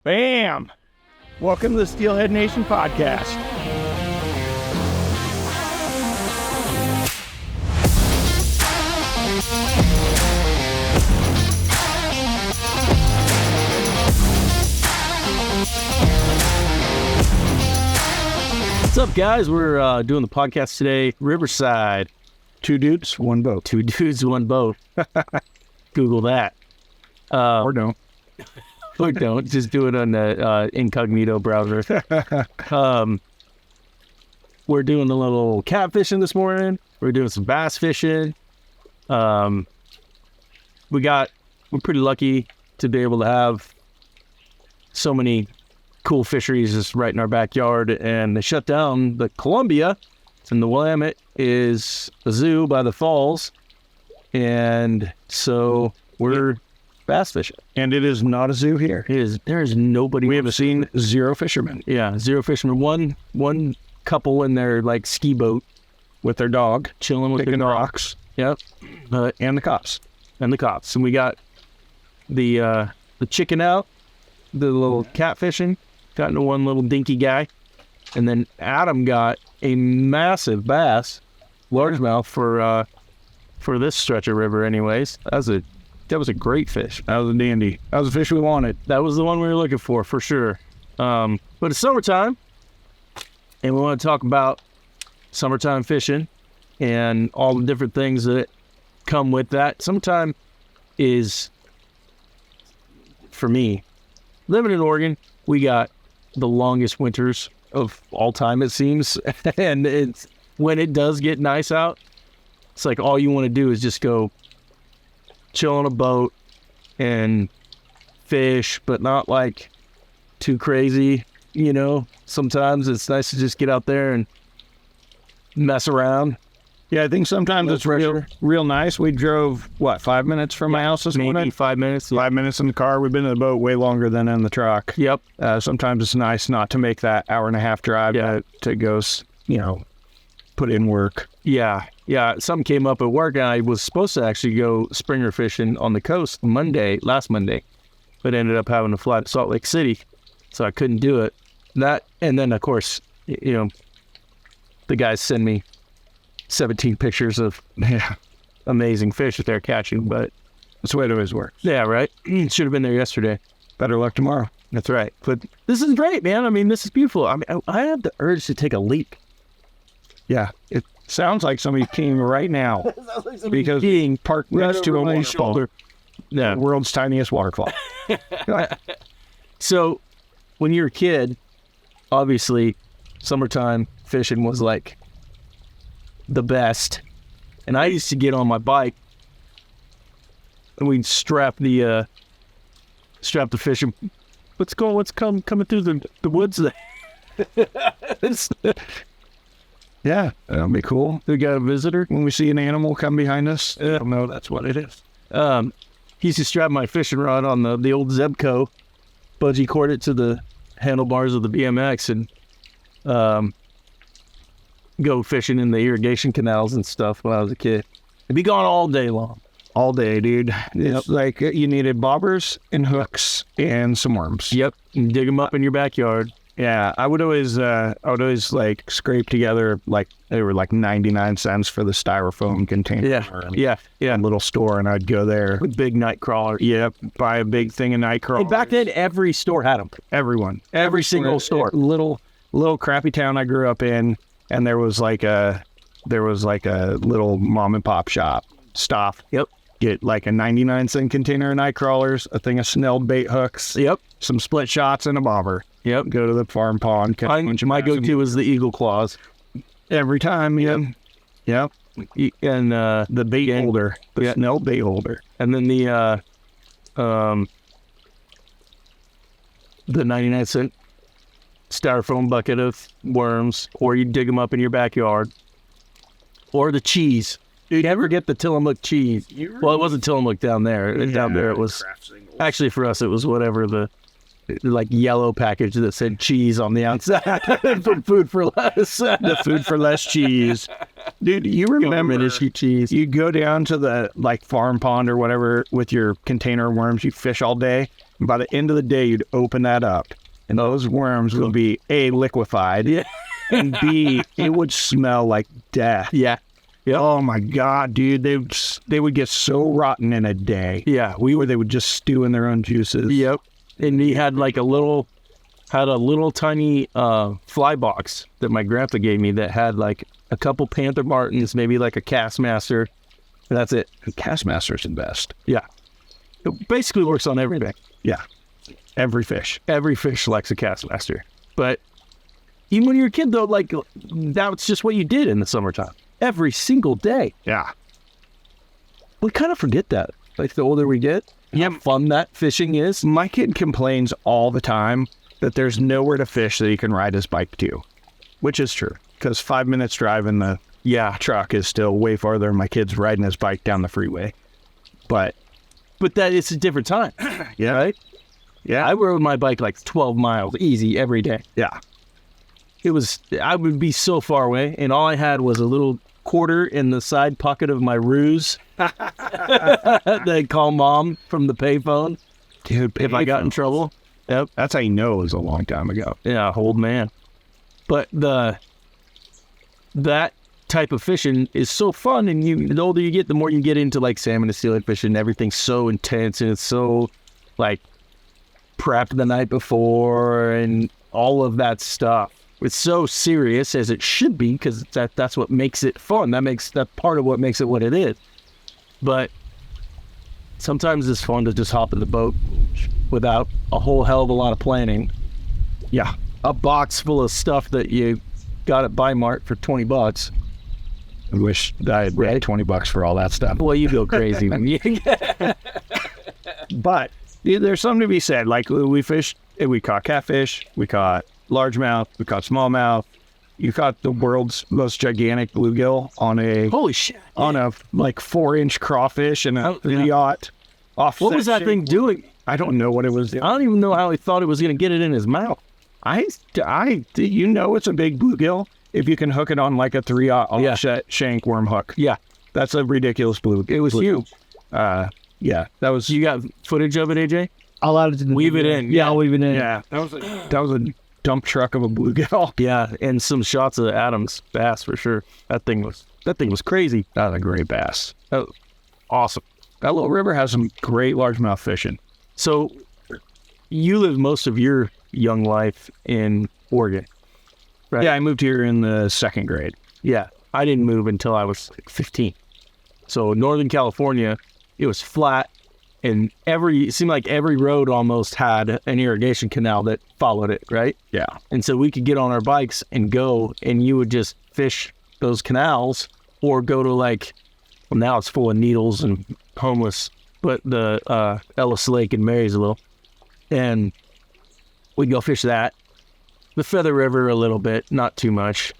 Bam! Welcome to the STLHD Nation Podcast. What's up, guys? We're doing the podcast today, Riverside. 2 dudes, 1 boat. 2 dudes, 1 boat. Google that. Or don't. Or don't. Just do it on the incognito browser. We're doing a little catfishing this morning. We're doing some bass fishing. We're pretty lucky to be able to have so many cool fisheries just right in our backyard. And they shut down the Columbia. It's in the Willamette is a zoo by the falls. And so we're bass fishing. And it is not a zoo here. There's nobody. We have seen 0 fishermen. Yeah, 0 fishermen. One couple in their like ski boat with their dog, chilling with picking their rocks. Yep. And the cops. And we got the chicken out, the little catfishing, got into one little dinky guy, and then Adam got a massive bass, largemouth for this stretch of river. Anyways, that was a great fish. That was a dandy. That was a fish we wanted. That was the one we were looking for sure. But it's summertime, and we want to talk about summertime fishing and all the different things that come with that. Summertime is, for me, living in Oregon, we got the longest winters of all time, it seems. And it's when it does get nice out, it's like all you want to do is just go chill on a boat and fish, but not like too crazy, you know. Sometimes it's nice to just get out there and mess around. Yeah, I think sometimes it's real nice. We drove, 5 minutes from my house this morning? Maybe 5 minutes. 5 minutes in the car. We've been in the boat way longer than in the truck. Yep. Sometimes it's nice not to make that hour-and-a-half drive to go, put in work. Yeah. Something came up at work, and I was supposed to actually go springer fishing on the coast last Monday, but ended up having to fly to Salt Lake City, so I couldn't do it. And then, of course, the guys send me 17 pictures of amazing fish that they're catching, but that's the way it always works. Yeah, right? Should have been there yesterday. Better luck tomorrow. That's right. But this is great, man. I mean, this is beautiful. I mean, I have the urge to take a leap. Yeah, it sounds like somebody came right now because being parked next to a waterfall. Yeah, the world's tiniest waterfall. So, when you're a kid, obviously, summertime fishing was like the best. And I used to get on my bike and we'd strap the fish. What's coming through the woods there? Yeah, that'll be cool. We got a visitor. When we see an animal come behind us, we'll know that's what it is. He used to strap my fishing rod on the old Zebco, bungee cord it to the handlebars of the BMX, and go fishing in the irrigation canals and stuff when I was a kid. I'd be gone all day long. All day, dude. It's like you needed bobbers and hooks and some worms. Yep, and dig them up in your backyard. Yeah, I would always like scrape together, like they were like 99 cents for the styrofoam container. Yeah. A little store, and I'd go there with big night crawlers. Yep, buy a big thing of night crawlers. And back then, every store had them. Every single store. Little crappy town I grew up in, and there was like a little mom and pop shop. Stop. Yep. Get like a 99-cent container of night crawlers, a thing of snelled bait hooks. Yep. Some split shots and a bobber. Yep. Go to the farm pond. My go-to was the eagle claws. Every time, Yep. And the bait holder, the snelled bait holder. And then the 99-cent styrofoam bucket of worms, or you dig them up in your backyard. Or the cheese. Dude, you ever get the Tillamook cheese? Well, it wasn't Tillamook down there. Down there it was, actually for us, it was whatever the like yellow package that said cheese on the outside. From Food for Less. The Food for Less cheese. Dude, you remember cheese. You go down to the like farm pond or whatever with your container of worms, you fish all day, By the end of the day, you'd open that up, and those worms would be A, liquefied, and B, it would smell like death. Yeah. Yep. Oh my God, dude. They would get so rotten in a day. Yeah. Where they would just stew in their own juices. Yep. And he had like a little tiny fly box that my grandpa gave me that had like a couple Panther Martins, maybe like a Castmaster. And that's it. And Castmaster's the best. Yeah. It basically works on everything. Yeah. Every fish. Every fish likes a Castmaster. But even when you're a kid, though, like, that's just what you did in the summertime. Every single day. Yeah. We kind of forget that. Like, the older we get, how fun that fishing is. My kid complains all the time that there's nowhere to fish that he can ride his bike to, which is true. Because 5 minutes drive in the truck is still way farther than my kid's riding his bike down the freeway. But that it's a different time. Yeah. Right? Yeah. I rode my bike like 12 miles easy every day. Yeah. I would be so far away, and all I had was a little quarter in the side pocket of my ruse. They'd call mom from the payphone. Dude, if I got in trouble. Yep. That's how you know it was a long time ago. Yeah, old man. But that type of fishing is so fun, and the older you get, the more you get into like salmon and steelhead fishing. Everything's so intense, and it's so like prepped the night before and all of that stuff. It's so serious, as it should be, because that's what makes it fun. That's part of what makes it what it is. But sometimes it's fun to just hop in the boat without a whole hell of a lot of planning. Yeah. A box full of stuff that you got at Bi-Mart for $20. I wish I had paid $20 for all that stuff. Boy, you go crazy. But there's something to be said. Like, we fished, we caught catfish, we caught largemouth, we caught smallmouth. You caught the world's most gigantic bluegill on a holy shit on a like 4-inch crawfish and a yacht. What was that thing doing? I don't know what it was doing. I don't even know how he thought it was going to get it in his mouth. You know it's a big bluegill if you can hook it on like a 3/0 shank worm hook. Yeah, that's a ridiculous bluegill. It was huge. Yeah, that was. You got footage of it, AJ? I'll add it to the weave it in. Yeah, I'll weave it in. Yeah, that was a dump truck of a bluegill. Yeah, and some shots of Adam's bass for sure. That thing was crazy. That was a great bass. That was awesome. That little river has some great largemouth fishing. So, you lived most of your young life in Oregon, right? Yeah, I moved here in the 2nd grade. Yeah, I didn't move until I was 15. So, Northern California, it was flat, and it seemed like every road almost had an irrigation canal that followed it, right? Yeah. And so we could get on our bikes and go, and you would just fish those canals or go to now it's full of needles and homeless, but the Ellis Lake in Marysville, and we'd go fish that. The Feather River a little bit, not too much.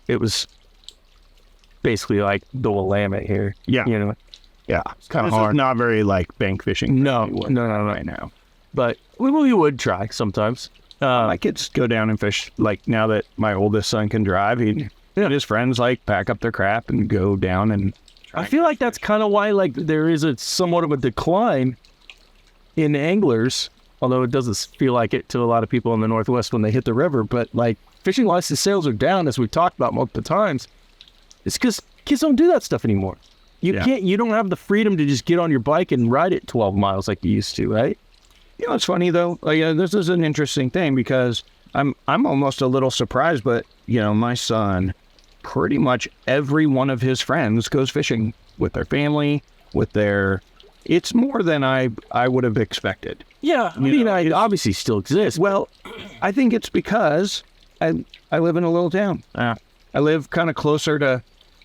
It was basically like the Willamette here. Yeah. You know? Yeah. It's kind of hard. Is not very bank fishing. No. Right now. But we would try sometimes. My kids go down and fish. Like, now that my oldest son can drive, he and his friends pack up their crap and go down and try. I feel like that's kind of why there is a somewhat of a decline in anglers, although it doesn't feel like it to a lot of people in the Northwest when they hit the river. But fishing license sales are down, as we've talked about multiple times. It's because kids don't do that stuff anymore. You don't have the freedom to just get on your bike and ride it 12 miles like you used to, right? You know, it's funny though. This is an interesting thing because I'm almost a little surprised, but my son, pretty much every one of his friends goes fishing with their family, it's more than I would have expected. Yeah, it obviously still exists. Well, I think it's because I live in a little town. I live closer to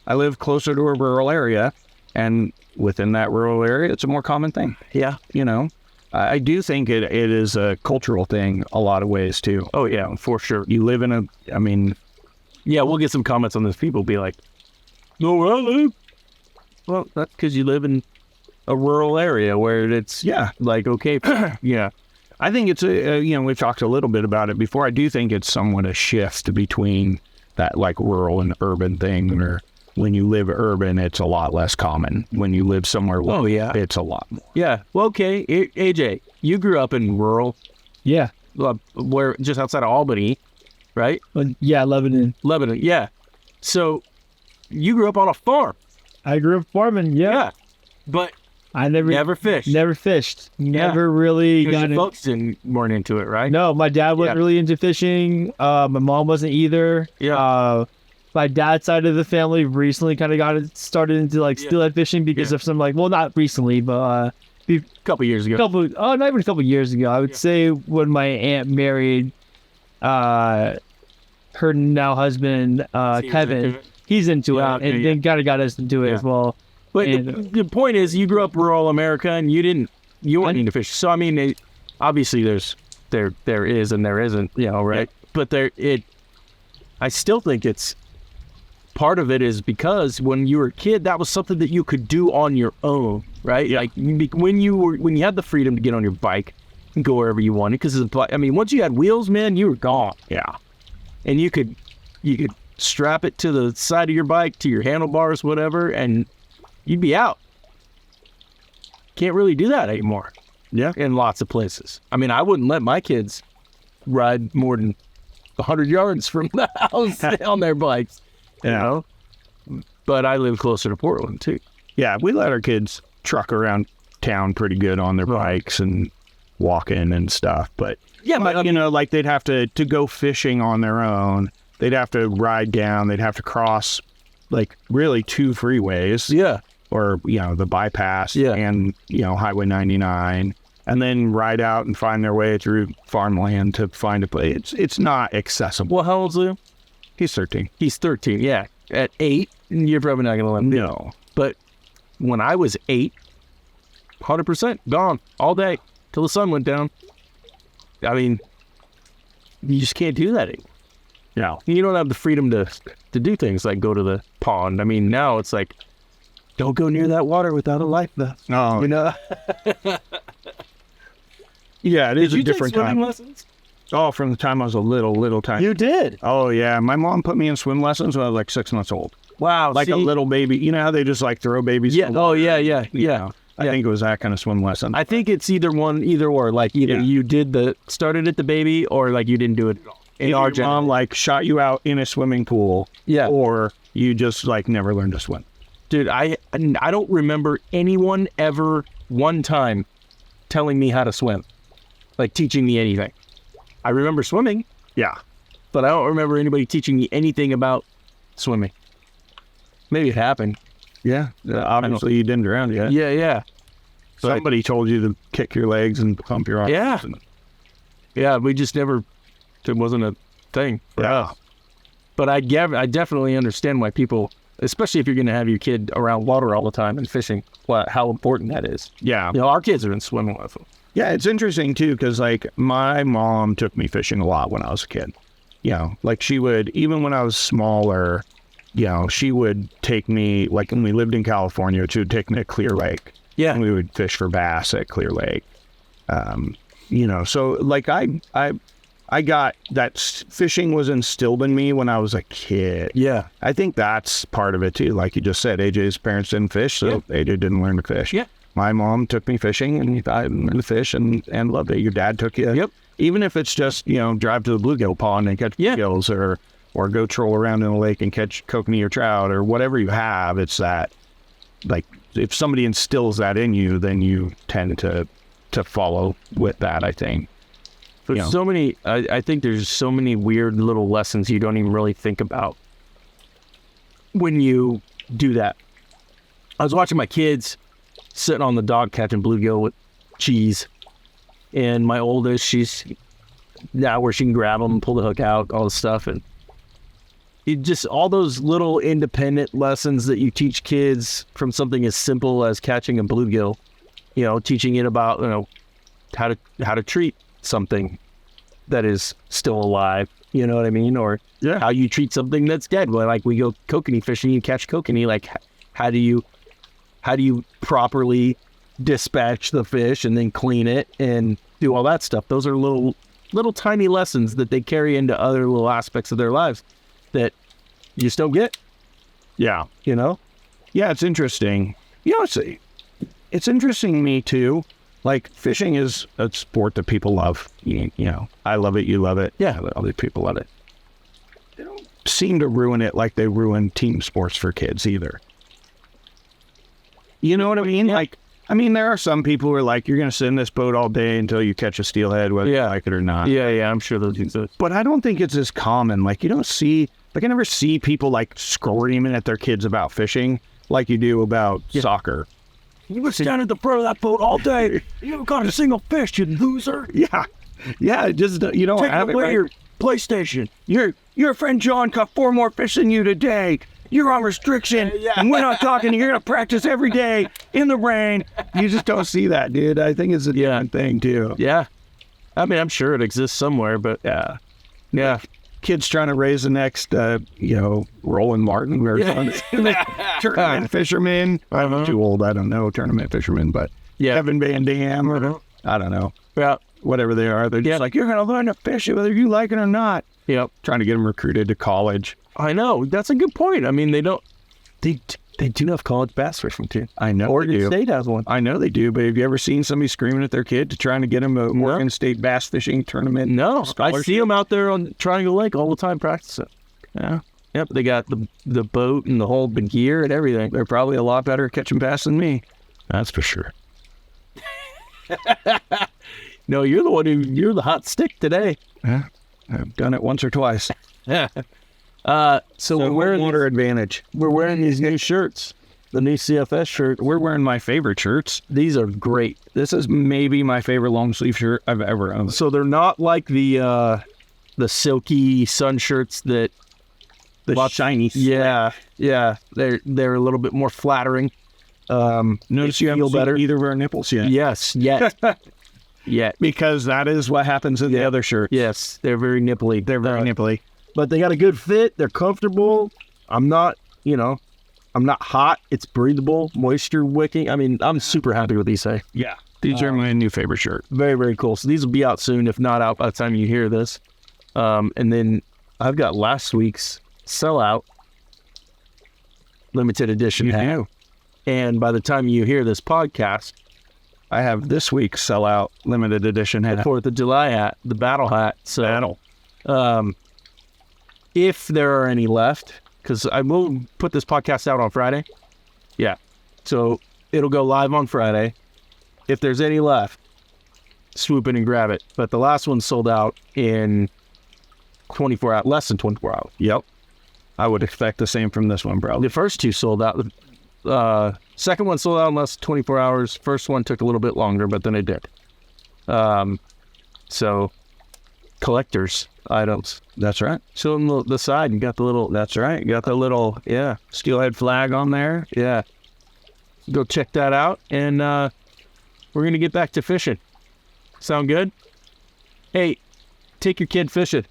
a rural area, and within that rural area, it's a more common thing. Yeah. I do think it is a cultural thing a lot of ways too. Oh yeah, for sure. You live in yeah, we'll get some comments on this. People be like, no, where I live. Well, that's because you live in a rural area where it's okay. Yeah. I think it's we've talked a little bit about it before. I do think it's somewhat a shift between that rural and urban thing, or when you live urban, it's a lot less common. When you live somewhere, it's a lot more. Yeah. Well, okay, AJ, you grew up in rural, where just outside of Albany, right? Yeah, Lebanon. Yeah. So you grew up on a farm. I grew up farming. Yeah. But I never fished. Never really got your folks weren't into it, right? No, my dad wasn't really into fishing. My mom wasn't either. Yeah. My dad's side of the family recently kind of started into like steelhead fishing because of some not recently, but a couple years ago. Not even a couple years ago. I would say when my aunt married her now husband, Kevin, he's into it, and then kind of got us into it as well. But the point is, you grew up rural America, and you weren't into fish. So I mean, obviously there is and there isn't, right? Yeah. But I still think it's part of it is because when you were a kid, that was something that you could do on your own, right? Yeah. Like when you had the freedom to get on your bike and go wherever you wanted, because once you had wheels, man, you were gone. Yeah, and you could strap it to the side of your bike, to your handlebars, whatever, and you'd be out. Can't really do that anymore. Yeah. In lots of places. I mean, I wouldn't let my kids ride more than 100 yards from the house on their bikes, But I live closer to Portland, too. Yeah, we let our kids truck around town pretty good on their bikes and walk in and stuff. But, they'd have to go fishing on their own. They'd have to ride down. They'd have to cross, really 2 freeways. Yeah. Or, the bypass yeah. and, Highway 99, and then ride out and find their way through farmland to find a place. It's not accessible. Well, how old's Lou? He's 13. He's 13, yeah. At 8, you're probably not going to let him do. No. But when I was 8, 100% gone all day till the sun went down. I mean, you just can't do that anymore. No. You don't have the freedom to do things like go to the pond. I mean, now it's like, don't go near that water without a life vest. No. Yeah, it is a different time. Did you take swimming lessons? Oh, from the time I was a little tiny. You did? Oh, yeah. My mom put me in swim lessons when I was 6 months old. Wow. A little baby. You know how they just throw babies? Yeah. Oh, yeah. I think it was that kind of swim lesson. I think it's either or. You started at the baby, or you didn't do it at all. Your mom shot you out in a swimming pool. Yeah. Or you just never learned to swim. Dude, I don't remember anyone ever one time telling me how to swim, teaching me anything. I remember swimming. Yeah. But I don't remember anybody teaching me anything about swimming. Maybe it happened. Yeah. Obviously you didn't drown yet. Yeah. Somebody told you to kick your legs and pump your arms. Yeah. Yeah, we just never, it wasn't a thing for us. But I definitely understand why people, especially if you're going to have your kid around water all the time and fishing, how important that is. Yeah. Our kids are in swimming with them. Yeah, it's interesting, too, because, my mom took me fishing a lot when I was a kid. She would, even when I was smaller, she would take me, when we lived in California, she would take me to Clear Lake. Yeah. And we would fish for bass at Clear Lake. So, I got that fishing was instilled in me when I was a kid. Yeah. I think that's part of it, too. Like you just said, AJ's parents didn't fish, so AJ didn't learn to fish. Yeah. My mom took me fishing, and I learned to fish and loved it. Your dad took you. Yep. Even if it's just, drive to the bluegill pond and catch bluegills or go troll around in the lake and catch kokanee or trout or whatever you have, it's that, if somebody instills that in you, then you tend to follow with that, I think. There's so many, I think there's so many weird little lessons you don't even really think about when you do that. I was watching my kids sitting on the dock catching bluegill with cheese. And my oldest, she's now where she can grab them, pull the hook out, all the stuff. And it just, all those little independent lessons that you teach kids from something as simple as catching a bluegill, teaching it about, how to treat something that is still alive, you know what I mean? Or how you treat something that's dead. Well, we go kokanee fishing, you catch kokanee, how do you properly dispatch the fish and then clean it and do all that stuff? Those are little tiny lessons that they carry into other little aspects of their lives that you just don't get. Yeah. you know? Yeah, it's interesting. You know, it's interesting to me too. Like, fishing is a sport that people love. You know, I love it, you love it. Yeah. Other people love it. They don't seem to ruin it like they ruin team sports for kids either. You know what I mean? Yeah. Like, I mean, there are some people who are like, you're going to sit in this boat all day until you catch a steelhead, whether you like it or not. Yeah, I'm sure those exist. But I don't think it's as common. Like, you don't see, like, I never see people, like, screaming at their kids about fishing like you do about soccer. You were standing at the front of that boat all day. You haven't caught a single fish, you loser. Yeah. Yeah, just, you don't Take have it away right. your PlayStation. Your friend John caught 4 more fish than you today. You're on restriction, and we're not talking. You're going to practice every day in the rain. You just don't see that, dude. I think it's a different thing, too. Yeah. I mean, I'm sure it exists somewhere, but yeah. Kids trying to raise the next, Roland Martin or something. Tournament fisherman. I'm too old. I don't know. Tournament fisherman, but Kevin Van Dam or I don't know. Yeah. Whatever they are. They're just like, you're going to learn to fish whether you like it or not. Yep. Trying to get them recruited to college. I know. That's a good point. I mean, they do have college bass fishing too. I know Oregon they do. State has one. I know they do, but have you ever seen somebody screaming at their kid to trying to get them a Oregon State bass fishing tournament? No, I scholarship? see them out there on Triangle Lake all the time practicing. Yeah. Yep, they got the boat and the gear and everything. They're probably a lot better at catching bass than me. That's for sure. No, you're the hot stick today. Yeah. I've done it once or twice. Yeah. So we're wearing water advantage. We're wearing these new shirts, the new CFS shirt. We're wearing my favorite shirts. These are great. This is maybe my favorite long sleeve shirt I've ever owned. So they're not like the silky sun shirts that shiny. Yeah. They're a little bit more flattering. Notice you haven't seen better. either of our nipples yet. Yes, yet. Yet. Because that is what happens in the other shirt. Yes, they're very nipply. They're very nipply. But they got a good fit. They're comfortable. I'm not hot. It's breathable, moisture wicking. I mean, I'm super happy with these things. Yeah. These are my new favorite shirt. Very, very cool. So these will be out soon, if not out by the time you hear this. And then I've got last week's sellout limited edition hat. And by the time you hear this podcast, I have this week's sellout limited edition hat. the 4th of July hat, the battle hat. So, if there are any left, because I will put this podcast out on Friday. Yeah. So it'll go live on Friday. If there's any left, swoop in and grab it. But the last one sold out in 24 hours, less than 24 hours. Yep. I would expect the same from this one, probably. The first two sold out. Second one sold out in less than 24 hours. First one took a little bit longer, but then it did. So collector's items. That's right. Show them the side. You got the little. That's right. You got the little steelhead flag on there. Yeah. Go check that out, and we're gonna get back to fishing. Sound good? Hey, take your kid fishing.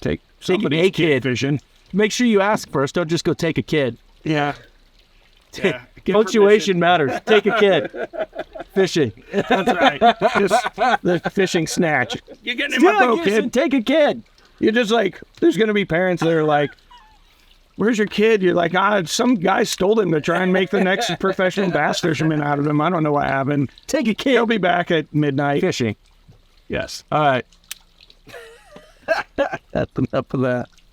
Take a kid fishing. Make sure you ask first. Don't just go take a kid. Yeah. Punctuation matters. Take a kid. Fishing. That's right. Just the fishing snatch. You're getting in my boat, kid. Take a kid. You're just like, there's going to be parents that are like, where's your kid? You're like, some guy stole him to try and make the next professional bass fisherman out of him. I don't know what happened. Take a kid. He'll be back at midnight. Fishing. Yes. All right. That's enough of that.